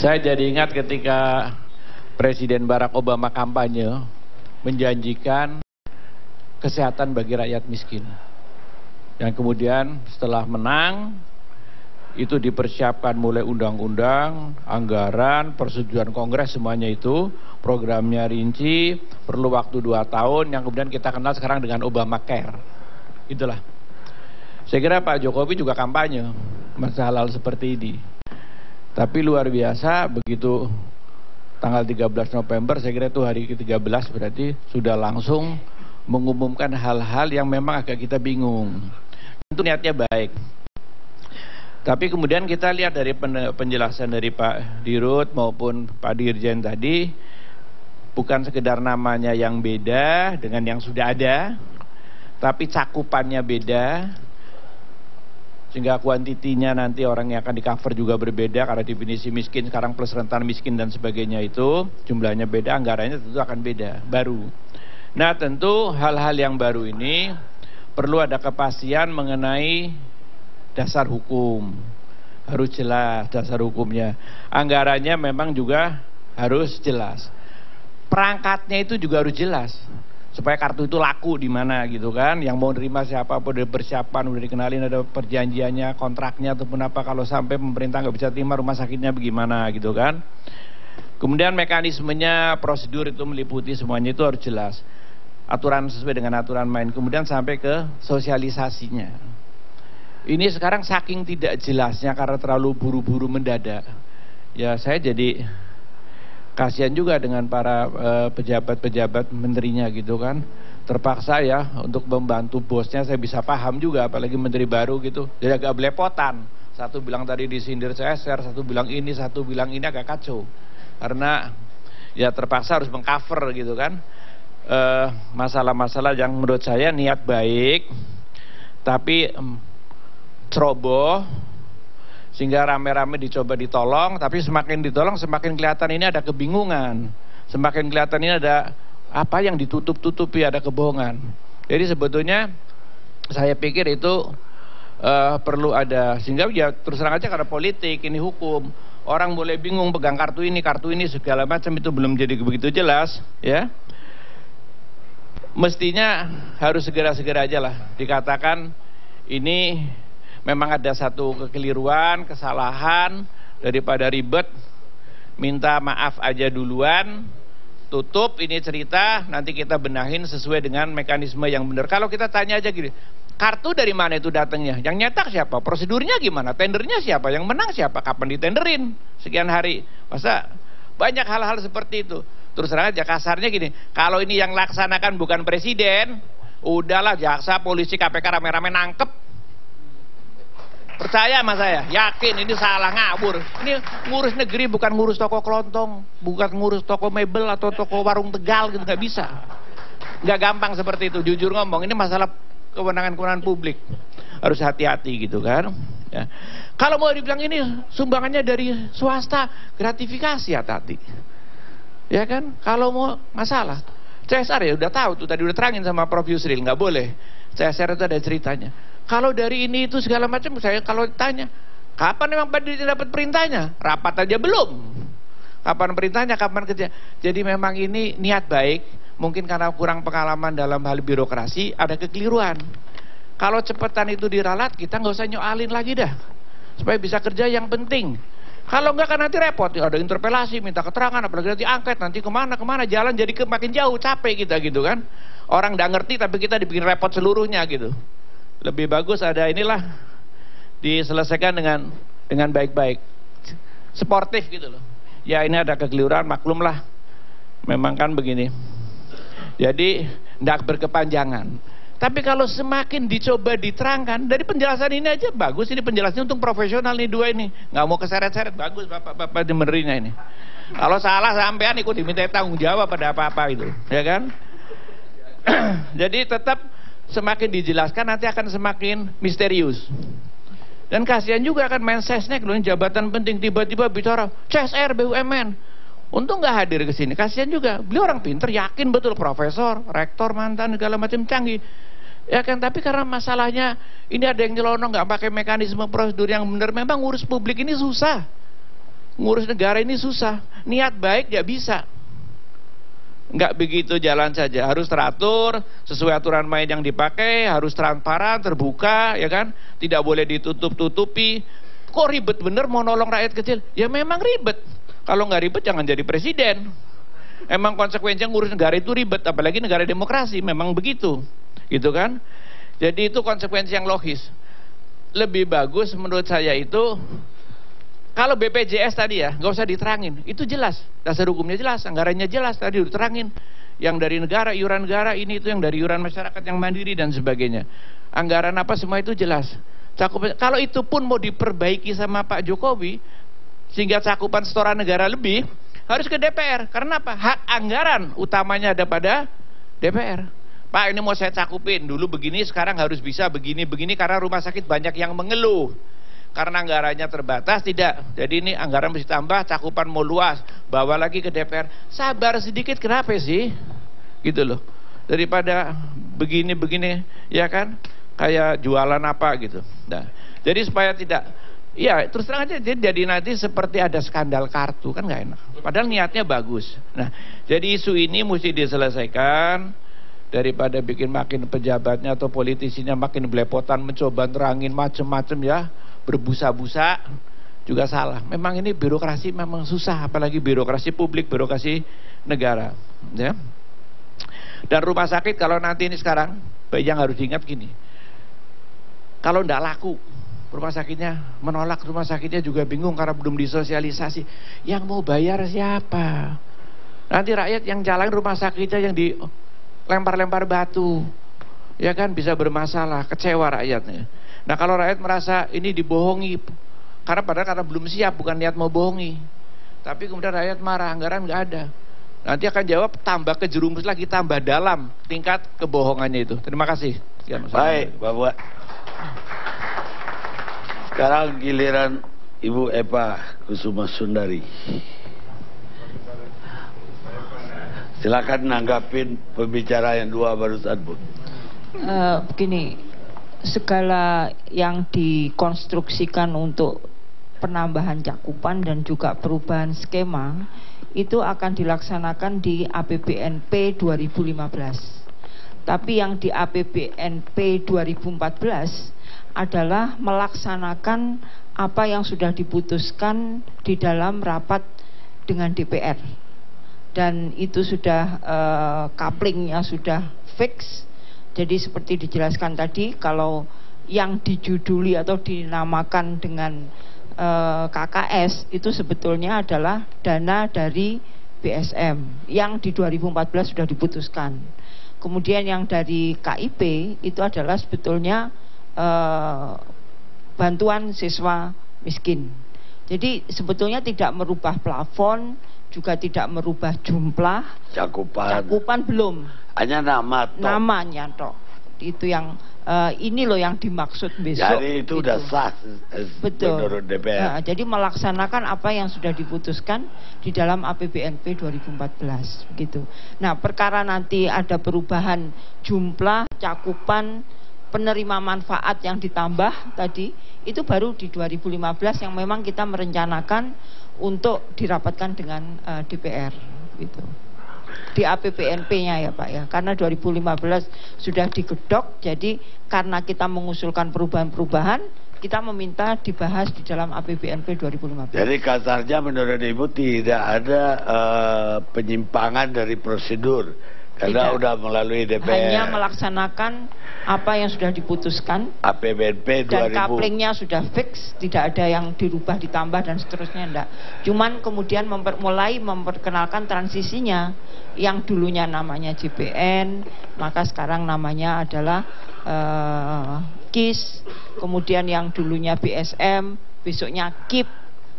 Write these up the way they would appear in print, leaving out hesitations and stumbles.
Saya jadi ingat ketika Presiden Barack Obama kampanye menjanjikan kesehatan bagi rakyat miskin. Yang kemudian setelah menang itu dipersiapkan mulai undang-undang, anggaran, persetujuan Kongres, semuanya itu programnya rinci, perlu waktu 2 tahun, yang kemudian kita kenal sekarang dengan Obamacare. Itulah. Saya kira Pak Jokowi juga kampanye masalah hal seperti ini. Tapi luar biasa, begitu tanggal 13 November, saya kira itu hari ke-13 berarti sudah langsung mengumumkan hal-hal yang memang agak kita bingung. Tentu niatnya baik. Tapi kemudian kita lihat dari penjelasan dari Pak Dirut maupun Pak Dirjen tadi, bukan sekedar namanya yang beda dengan yang sudah ada, tapi cakupannya beda, sehingga kuantitinya nanti orang yang akan di cover juga berbeda, karena definisi miskin sekarang plus rentan miskin dan sebagainya itu jumlahnya beda, anggarannya tentu akan beda, baru. Nah tentu hal-hal yang baru ini perlu ada kepastian mengenai dasar hukum, harus jelas dasar hukumnya. Anggarannya memang juga harus jelas. Perangkatnya itu juga harus jelas. Supaya kartu itu laku di mana gitu kan. Yang mau nerima siapa, udah persiapan, udah dikenalin, ada perjanjiannya, kontraknya ataupun apa. Kalau sampai pemerintah nggak bisa terima, rumah sakitnya bagaimana gitu kan. Kemudian mekanismenya, prosedur itu meliputi semuanya, itu harus jelas. Aturan sesuai dengan aturan main. Kemudian sampai ke sosialisasinya. Ini sekarang saking tidak jelasnya karena terlalu buru-buru mendadak. Ya saya jadi kasihan juga dengan para pejabat-pejabat menterinya gitu kan. Terpaksa ya untuk membantu bosnya, saya bisa paham juga apalagi menteri baru gitu. Jadi agak belepotan. Satu bilang tadi disindir CSR, satu bilang ini, satu bilang ini, agak kacau. Karena ya terpaksa harus mengcover gitu kan. Masalah-masalah yang menurut saya niat baik tapi ceroboh, sehingga rame-rame dicoba ditolong, tapi semakin ditolong semakin kelihatan ini ada kebingungan, semakin kelihatan ini ada apa yang ditutup-tutupi, ada kebohongan. Jadi sebetulnya saya pikir itu perlu ada, sehingga ya terus terang aja karena politik ini hukum, orang mulai bingung pegang kartu ini segala macam, itu belum jadi begitu jelas ya. Mestinya harus segera-segera aja lah dikatakan ini memang ada satu kekeliruan, kesalahan, daripada ribet, minta maaf aja duluan, tutup ini cerita, nanti kita benahin sesuai dengan mekanisme yang benar. Kalau kita tanya aja gini, kartu dari mana itu datangnya? Yang nyetak siapa? Prosedurnya gimana? Tendernya siapa? Yang menang siapa? Kapan ditenderin? Sekian hari. Masa banyak hal-hal seperti itu. Terus terang aja kasarnya gini, kalau ini yang laksanakan bukan presiden, udahlah jaksa, polisi, KPK rame-rame nangkep. Percaya sama saya, yakin ini salah ngawur. Ini ngurus negeri bukan ngurus toko kelontong, bukan ngurus toko mebel atau toko warung Tegal gitu, nggak bisa. Nggak gampang seperti itu, jujur ngomong, ini masalah kewenangan-kewenangan publik. Harus hati-hati gitu kan. Ya. Kalau mau dibilang ini sumbangannya dari swasta, gratifikasi hati-hati. Ya kan, kalau mau masalah. CSR ya udah tahu tuh, tadi udah terangin sama Prof Yusril, nggak boleh. CSR itu ada ceritanya. Kalau dari ini itu segala macam, saya kalau ditanya, kapan memang Pak Dirjen dapat perintahnya? Rapat aja belum. Kapan perintahnya, kapan kerja? Jadi memang ini niat baik, mungkin karena kurang pengalaman dalam hal birokrasi, ada kekeliruan. Kalau cepetan itu diralat, kita nggak usah nyoalin lagi dah. Supaya bisa kerja yang penting. Kalau enggak kan nanti repot, ada interpelasi, minta keterangan, apalagi nanti angket, nanti kemana, jalan jadi makin jauh, capek kita gitu kan. Orang nggak ngerti tapi kita dibikin repot seluruhnya gitu. Lebih bagus ada inilah diselesaikan dengan baik-baik, sportif gitu loh. Ya ini ada kekeliruan, maklumlah, memang kan begini. Jadi tidak berkepanjangan. Tapi kalau semakin dicoba diterangkan, dari penjelasan ini aja bagus, ini penjelasannya untuk profesional nih dua ini, nggak mau keseret-seret, bagus bapak-bapak menerinya ini. Kalau salah sampean ikut diminta tanggung jawab pada apa-apa itu, ya kan? Jadi tetap semakin dijelaskan nanti akan semakin misterius. Dan kasihan juga kan Mensesnek loh, jabatan penting tiba-tiba bicara CSR BUMN. Untung nggak hadir ke sini, kasihan juga. Beliau orang pinter, yakin betul, profesor, rektor mantan segala macam, canggih. Ya kan, tapi karena masalahnya ini ada yang nyelonong, nggak pakai mekanisme prosedur yang benar, memang ngurus publik ini susah. ngurus negara ini susah. Niat baik nggak bisa. Nggak begitu jalan saja, harus teratur sesuai aturan main yang dipakai, harus transparan, terbuka, ya kan? Tidak boleh ditutup-tutupi. Kok ribet bener mau nolong rakyat kecil? Ya memang ribet. Kalau nggak ribet jangan jadi presiden. Emang konsekuensinya ngurus negara itu ribet, apalagi negara demokrasi, memang begitu, gitu kan? Jadi itu konsekuensi yang logis. Lebih bagus menurut saya itu kalau BPJS tadi ya, nggak usah diterangin, itu jelas, dasar hukumnya jelas, anggarannya jelas, tadi udah terangin. Yang dari negara, iuran negara, ini itu yang dari iuran masyarakat yang mandiri dan sebagainya. Anggaran apa semua itu jelas. Cakupan, kalau itu pun mau diperbaiki sama Pak Jokowi, sehingga cakupan setoran negara lebih, harus ke DPR. Karena apa? Hak anggaran utamanya ada pada DPR. Pak, ini mau saya cakupin, dulu begini, sekarang harus bisa begini-begini, karena rumah sakit banyak yang mengeluh. Karena anggarannya terbatas, tidak. Jadi ini anggaran mesti tambah, cakupan mau luas, bawa lagi ke DPR. Sabar sedikit, kenapa sih? Gitu loh. Daripada begini-begini, ya kan? Kayak jualan apa gitu. Nah, jadi supaya tidak, ya terus terang aja, jadi nanti seperti ada skandal kartu, kan nggak enak. Padahal niatnya bagus. Nah, jadi isu ini mesti diselesaikan. Daripada bikin makin pejabatnya atau politisinya makin belepotan mencoba nerangin macem-macem ya, berbusa-busa juga salah. Memang ini birokrasi memang susah, apalagi birokrasi publik, birokrasi negara, ya. Dan rumah sakit kalau nanti ini sekarang, yang harus diingat gini, kalau ndak laku, rumah sakitnya menolak, rumah sakitnya juga bingung karena belum disosialisasi. Yang mau bayar siapa? Nanti rakyat yang jalan rumah sakitnya yang dilempar-lempar batu, ya kan, bisa bermasalah, kecewa rakyatnya. Nah kalau rakyat merasa ini dibohongi, karena belum siap, bukan niat mau bohongi, tapi kemudian rakyat marah, anggaran nggak ada, nanti akan jawab tambah kejerumus lagi, tambah dalam tingkat kebohongannya itu. Terima kasih. Baik, Bapak. Sekarang giliran Ibu Eva Kusuma Sundari. Silakan nanggapin pembicara yang dua barusan, Bu. Begini, segala yang dikonstruksikan untuk penambahan cakupan dan juga perubahan skema itu akan dilaksanakan di APBNP 2015. Tapi yang di APBNP 2014 adalah melaksanakan apa yang sudah diputuskan di dalam rapat dengan DPR. Dan itu sudah couplingnya sudah fix. Jadi seperti dijelaskan tadi, kalau yang dijuduli atau dinamakan dengan KKS itu sebetulnya adalah dana dari BSM yang di 2014 sudah diputuskan. Kemudian yang dari KIP itu adalah sebetulnya bantuan siswa miskin. Jadi sebetulnya tidak merubah plafon, juga tidak merubah jumlah cakupan belum, hanya namanya tok. Itu yang ini loh yang dimaksud besok. Jadi itu udah sah, betul, menurut DPR. Jadi melaksanakan apa yang sudah diputuskan di dalam APBNP 2014 begitu. Nah perkara nanti ada perubahan jumlah cakupan penerima manfaat yang ditambah tadi, itu baru di 2015 yang memang kita merencanakan untuk dirapatkan dengan DPR gitu. Di APBNP-nya ya Pak ya, karena 2015 sudah digedok, jadi karena kita mengusulkan perubahan-perubahan, kita meminta dibahas di dalam APBNP 2015. Jadi kasarnya menurut Ibu tidak ada penyimpangan dari prosedur, karena udah melalui DPR. Hanya melaksanakan apa yang sudah diputuskan, APBNP 2000. Dan couplingnya sudah fix, tidak ada yang dirubah, ditambah dan seterusnya, enggak. Cuman kemudian mulai memperkenalkan transisinya, yang dulunya namanya JPN, maka sekarang namanya adalah KIS, kemudian yang dulunya BSM, besoknya KIP,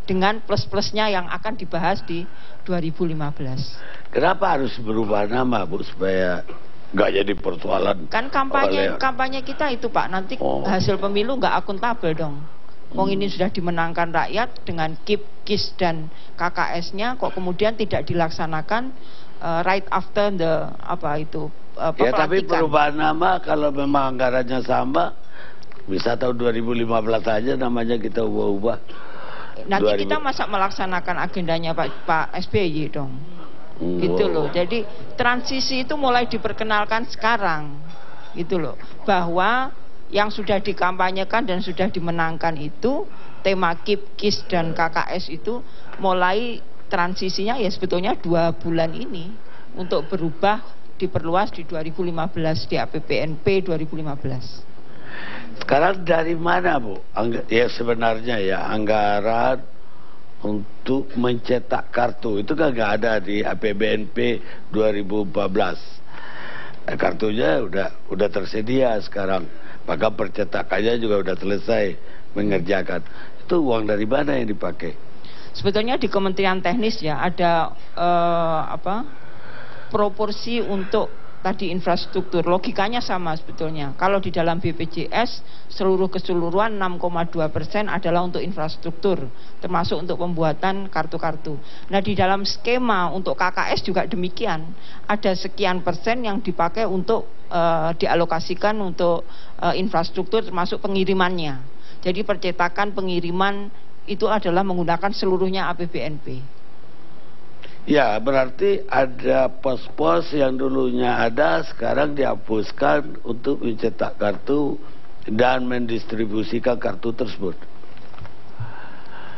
dengan plus-plusnya yang akan dibahas di 2015. Kenapa harus berubah nama, Bu, supaya nggak jadi persoalan? Kan kampanye kita itu Pak, nanti hasil pemilu nggak akuntabel dong. Ini sudah dimenangkan rakyat dengan KIP, KIS dan KKS-nya, kok kemudian tidak dilaksanakan right after the ya, tapi perubahan nama kalau memang anggarannya sama, bisa tahun 2015 aja namanya kita ubah-ubah. Nanti kita masa melaksanakan agendanya Pak SBY dong. Gitu loh. Jadi transisi itu mulai diperkenalkan sekarang. Gitu loh. Bahwa yang sudah dikampanyekan dan sudah dimenangkan itu tema KIP, KIS dan KKS itu mulai transisinya ya sebetulnya 2 bulan ini untuk berubah, diperluas di 2015 di APBNP 2015. Sekarang dari mana, Bu? Ya sebenarnya ya anggaran untuk mencetak kartu itu kan nggak ada di APBNP 2014. Kartunya udah tersedia sekarang, maka percetakannya juga udah selesai mengerjakan. Itu uang dari mana yang dipakai? Sebetulnya di Kementerian Teknis ya ada proporsi untuk tadi infrastruktur, logikanya sama sebetulnya. Kalau di dalam BPJS seluruh keseluruhan 6,2% adalah untuk infrastruktur, termasuk untuk pembuatan kartu-kartu. Nah di dalam skema untuk KKS juga demikian, ada sekian persen yang dipakai untuk dialokasikan untuk infrastruktur termasuk pengirimannya. Jadi percetakan pengiriman itu adalah menggunakan seluruhnya APBNP. Ya, berarti ada pos-pos yang dulunya ada sekarang dihapuskan untuk mencetak kartu dan mendistribusikan kartu tersebut.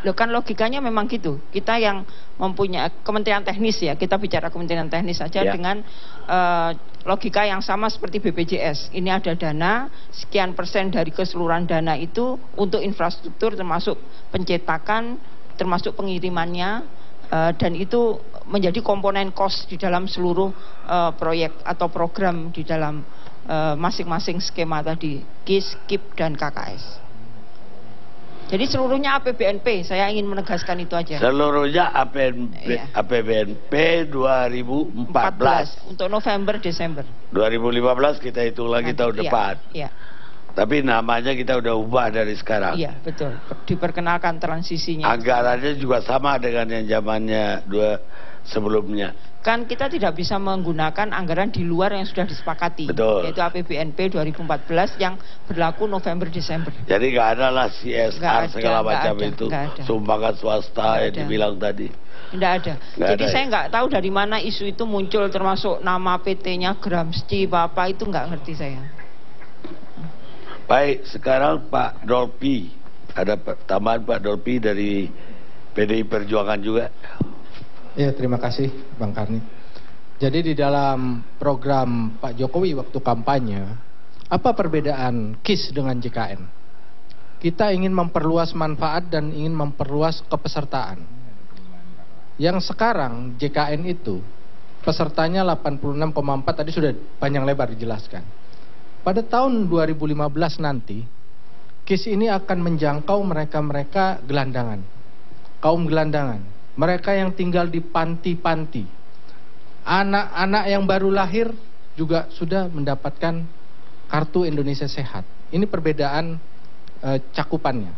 Loh kan logikanya memang gitu. Kita yang mempunyai Kementerian Teknis ya, kita bicara Kementerian Teknis saja ya. Dengan logika yang sama seperti BPJS. Ini ada dana, sekian persen dari keseluruhan dana itu untuk infrastruktur termasuk pencetakan, termasuk pengirimannya, dan itu menjadi komponen cost di dalam seluruh proyek atau program di dalam masing-masing skema tadi, KIS, KIP, dan KKS. Jadi seluruhnya APBNP, saya ingin menegaskan itu aja. Seluruhnya APBNP 2014. Untuk November, Desember. 2015 kita hitung lagi tahun depan. Iya. Tapi namanya kita udah ubah dari sekarang. Iya, betul. Diperkenalkan transisinya. Anggarannya juga sama dengan yang zamannya sebelumnya. Kan kita tidak bisa menggunakan anggaran di luar yang sudah disepakati. Betul. Yaitu APBNP 2014 yang berlaku November-Desember. Jadi nggak ada lah CSR segala macam itu. Sumbangan swasta yang dibilang tadi. Tidak ada. Jadi saya nggak tahu dari mana isu itu muncul, termasuk nama PT-nya Gramsci, apa itu nggak ngerti saya. Baik, sekarang Pak Dolpi. Ada tambahan Pak Dolpi dari PDI Perjuangan juga. Ya, terima kasih Bang Karni. Jadi di dalam program Pak Jokowi waktu kampanye, apa perbedaan KIS dengan JKN? Kita ingin memperluas manfaat dan ingin memperluas kepesertaan. Yang sekarang JKN itu pesertanya 86,4, tadi sudah panjang lebar dijelaskan. Pada tahun 2015 nanti, KIS ini akan menjangkau mereka-mereka gelandangan, kaum gelandangan. Mereka yang tinggal di panti-panti, anak-anak yang baru lahir juga sudah mendapatkan kartu Indonesia Sehat. Ini perbedaan cakupannya.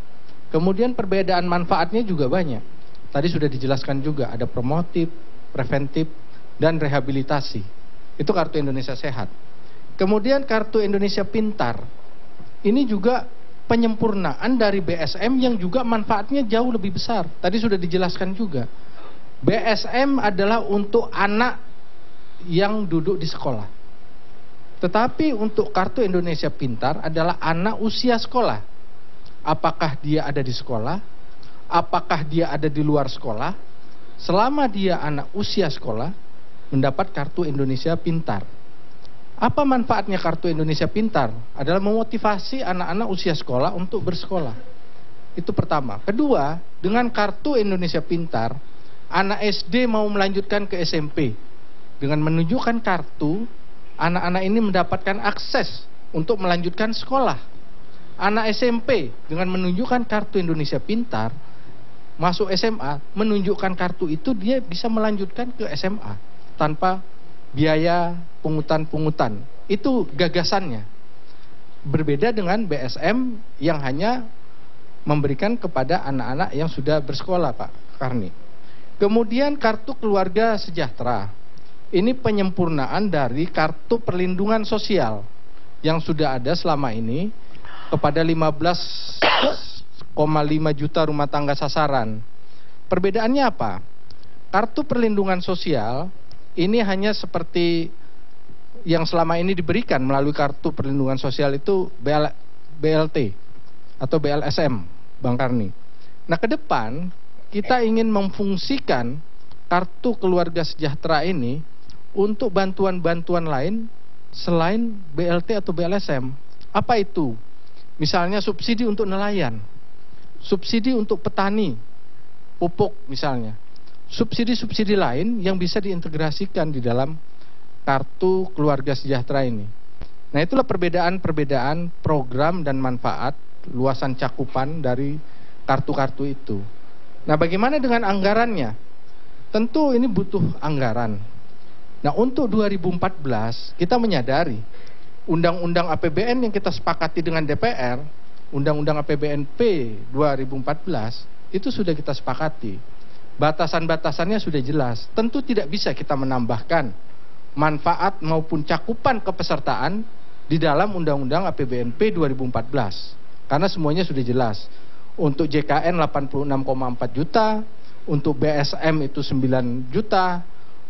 Kemudian perbedaan manfaatnya juga banyak. Tadi sudah dijelaskan juga, ada promotif, preventif, dan rehabilitasi. Itu kartu Indonesia Sehat. Kemudian kartu Indonesia Pintar, ini juga penyempurnaan dari BSM yang juga manfaatnya jauh lebih besar. Tadi sudah dijelaskan juga. BSM adalah untuk anak yang duduk di sekolah. Tetapi untuk kartu Indonesia Pintar adalah anak usia sekolah. Apakah dia ada di sekolah? Apakah dia ada di luar sekolah? Selama dia anak usia sekolah, mendapat kartu Indonesia Pintar. Apa manfaatnya kartu Indonesia Pintar? Adalah memotivasi anak-anak usia sekolah untuk bersekolah. Itu pertama. Kedua, dengan kartu Indonesia Pintar, anak SD mau melanjutkan ke SMP. Dengan menunjukkan kartu, anak-anak ini mendapatkan akses untuk melanjutkan sekolah. Anak SMP dengan menunjukkan kartu Indonesia Pintar, masuk SMA, menunjukkan kartu itu dia bisa melanjutkan ke SMA tanpa biaya pungutan-pungutan. Itu gagasannya. Berbeda dengan BSM yang hanya memberikan kepada anak-anak yang sudah bersekolah, Pak Karni. Kemudian kartu keluarga sejahtera. Ini penyempurnaan dari kartu perlindungan sosial yang sudah ada selama ini kepada 15 juta rumah tangga sasaran. Perbedaannya apa? Kartu perlindungan sosial ini hanya seperti yang selama ini diberikan melalui kartu perlindungan sosial itu BLT atau BLSM, Bang Karni. Nah, ke depan kita ingin memfungsikan kartu keluarga sejahtera ini untuk bantuan-bantuan lain selain BLT atau BLSM. Apa itu? Misalnya subsidi untuk nelayan, subsidi untuk petani, pupuk misalnya. Subsidi-subsidi lain yang bisa diintegrasikan di dalam kartu keluarga sejahtera ini. Nah, itulah perbedaan-perbedaan program dan manfaat, luasan cakupan dari kartu-kartu itu. Nah, bagaimana dengan anggarannya? Tentu ini butuh anggaran. Nah, untuk 2014 kita menyadari Undang-Undang APBN yang kita sepakati dengan DPR, Undang-Undang APBNP 2014, itu sudah kita sepakati. Batasan-batasannya sudah jelas. Tentu tidak bisa kita menambahkan manfaat maupun cakupan kepesertaan di dalam Undang-Undang APBNP 2014. Karena semuanya sudah jelas. Untuk JKN 86,4 juta, untuk BSM itu 9 juta,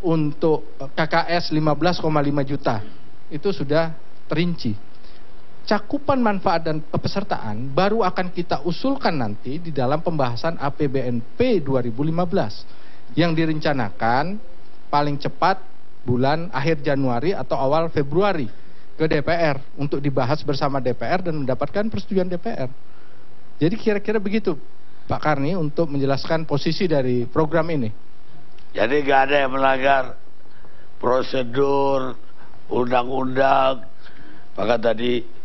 untuk KKS 15,5 juta. Itu sudah terinci. Cakupan manfaat dan kepesertaan baru akan kita usulkan nanti di dalam pembahasan APBNP 2015 yang direncanakan paling cepat bulan akhir Januari atau awal Februari ke DPR untuk dibahas bersama DPR dan mendapatkan persetujuan DPR. Jadi kira-kira begitu Pak Karni untuk menjelaskan posisi dari program ini. Jadi nggak ada yang melanggar prosedur undang-undang. Maka tadi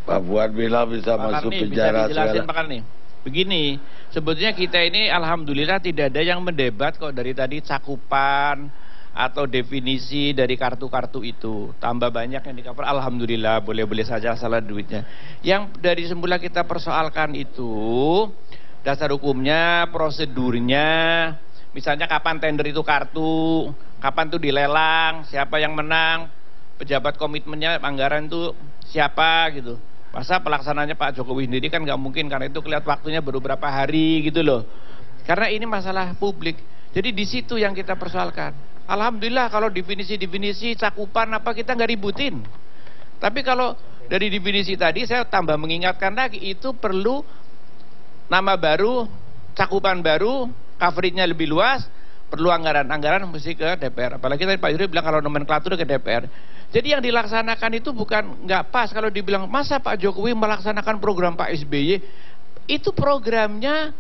Pak Fuad bilang bisa Pak masuk Karni, penjara bisa dijelasin segala. Pak Karni. Begini, sebetulnya kita ini alhamdulillah tidak ada yang mendebat kok dari tadi cakupan atau definisi dari kartu-kartu itu. Tambah banyak yang di-cover, alhamdulillah, boleh-boleh saja salah duitnya. Yang dari semula kita persoalkan itu dasar hukumnya, prosedurnya, misalnya kapan tender itu kartu, kapan tuh dilelang, siapa yang menang, pejabat komitmennya, anggaran itu siapa gitu. Masa pelaksananya Pak Jokowi sendiri kan nggak mungkin, karena itu kelihatan waktunya baru berapa hari gitu loh. Karena ini masalah publik. Jadi di situ yang kita persoalkan. Alhamdulillah kalau definisi-definisi cakupan apa kita nggak ributin. Tapi kalau dari definisi tadi saya tambah mengingatkan lagi, itu perlu nama baru, cakupan baru, coveragenya lebih luas, perlu anggaran mesti ke DPR. Apalagi tadi Pak Yuri bilang kalau nomenklatur ke DPR. Jadi yang dilaksanakan itu bukan nggak pas kalau dibilang masa Pak Jokowi melaksanakan program Pak SBY, itu programnya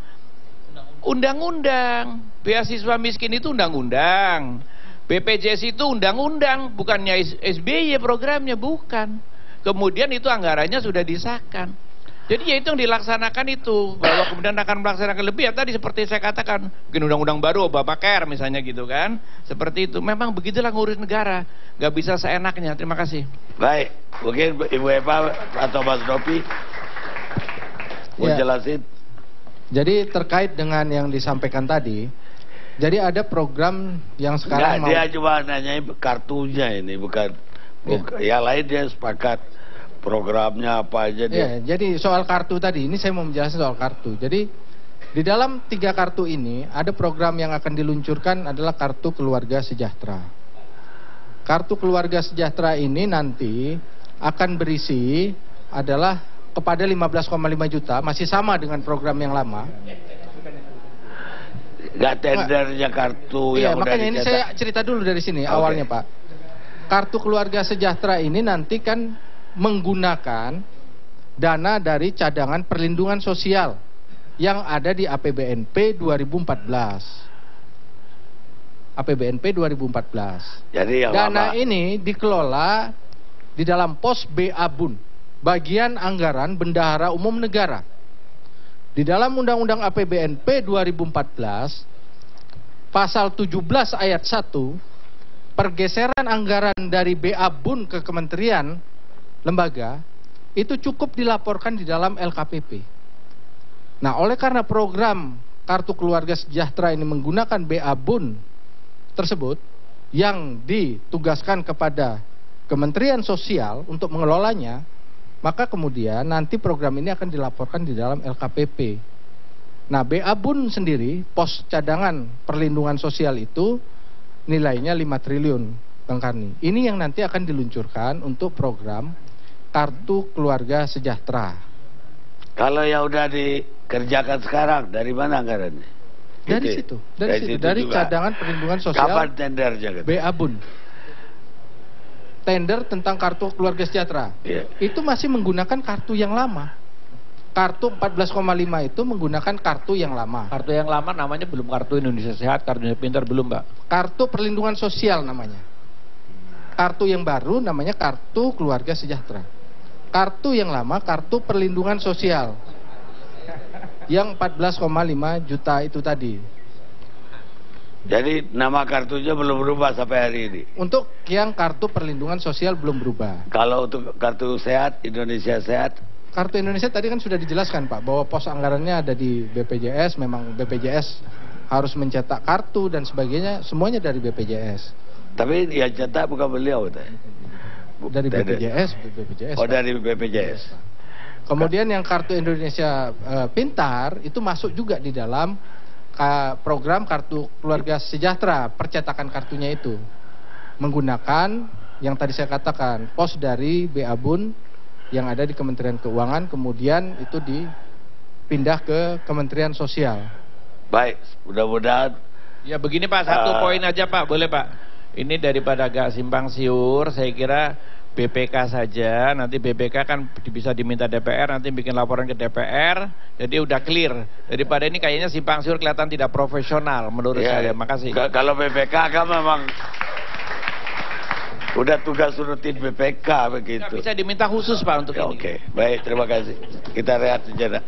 undang-undang. Beasiswa miskin itu undang-undang. BPJS itu undang-undang, bukannya SBY programnya, bukan. Kemudian itu anggarannya sudah disahkan. Jadi ya itu yang dilaksanakan itu, bahwa kemudian akan melaksanakan lebih ya tadi seperti saya katakan, mungkin undang-undang baru Obamacare misalnya gitu kan, seperti itu. Memang begitulah ngurus negara, nggak bisa seenaknya. Terima kasih. Baik, mungkin Ibu Eva atau Mas Nopi mau jelasin. Jadi terkait dengan yang disampaikan tadi, jadi ada program yang sekarang dia cuma nanyain kartunya ini, bukan yang lain dia sepakat. Programnya apa aja dia. Ya, jadi soal kartu tadi, ini saya mau menjelaskan soal kartu. Jadi di dalam 3 kartu ini ada program yang akan diluncurkan adalah kartu keluarga sejahtera. Kartu keluarga sejahtera ini nanti akan berisi adalah kepada 15,5 juta, masih sama dengan program yang lama. Gak tendernya kartu yang udah makanya ini dicetak. saya cerita dulu dari sini awalnya Pak. Kartu keluarga sejahtera ini nanti kan menggunakan dana dari cadangan perlindungan sosial yang ada di APBNP 2014. APBNP 2014. Jadi yang dana lama. ini dikelola di dalam pos BA-BUN, bagian anggaran bendahara umum negara. Di dalam Undang-Undang APBNP 2014 pasal 17 ayat 1, pergeseran anggaran dari BA-BUN ke kementerian lembaga itu cukup dilaporkan di dalam LKPP. Nah, oleh karena program kartu keluarga sejahtera ini menggunakan BA-BUN tersebut yang ditugaskan kepada Kementerian Sosial untuk mengelolanya, Maka kemudian nanti program ini akan dilaporkan di dalam LKPP. Nah, BA-Bun sendiri, pos cadangan perlindungan sosial itu nilainya 5 triliun, Bang Karni. Ini yang nanti akan diluncurkan untuk program Kartu Keluarga Sejahtera. Kalau yang udah dikerjakan sekarang, dari mana anggarannya? Dari situ, dari juga. cadangan perlindungan sosial. Kapan tendernya? BA-Bun. Tender tentang Kartu Keluarga Sejahtera. Iya. Itu masih menggunakan kartu yang lama. Kartu 14,5 itu menggunakan kartu yang lama. Kartu yang lama namanya belum Kartu Indonesia Sehat, Kartu Indonesia Pintar belum, Pak. Kartu Perlindungan Sosial namanya. Kartu yang baru namanya Kartu Keluarga Sejahtera. Kartu yang lama Kartu Perlindungan Sosial. Yang 14,5 juta itu tadi. Jadi nama kartunya belum berubah sampai hari ini. Untuk yang Kartu Perlindungan Sosial belum berubah. Kalau untuk kartu sehat, Indonesia Sehat, Kartu Indonesia tadi kan sudah dijelaskan, Pak, bahwa pos anggarannya ada di BPJS, memang BPJS harus mencetak kartu dan sebagainya, semuanya dari BPJS. tapi yang cetak bukan beliau. Dari BPJS, Oh, dari BPJS. Kemudian yang Kartu Indonesia Pintar itu masuk juga di dalam program Kartu Keluarga Sejahtera, percetakan kartunya itu menggunakan yang tadi saya katakan pos dari BA-Bun yang ada di Kementerian Keuangan, kemudian itu dipindah ke Kementerian Sosial. Baik, mudah-mudahan. Ya begini Pak, satu poin aja Pak, boleh Pak? Ini daripada agak simpang siur, saya kira BPK saja, nanti BPK kan bisa diminta DPR, nanti bikin laporan ke DPR, jadi udah clear. Daripada ini kayaknya simpang siur kelihatan tidak profesional menurut saya. Makasih. Kalau BPK kan memang udah tugas rutin BPK begitu. Nggak bisa diminta khusus Pak untuk ini. Oke, baik, terima kasih. Kita rehat sejenak.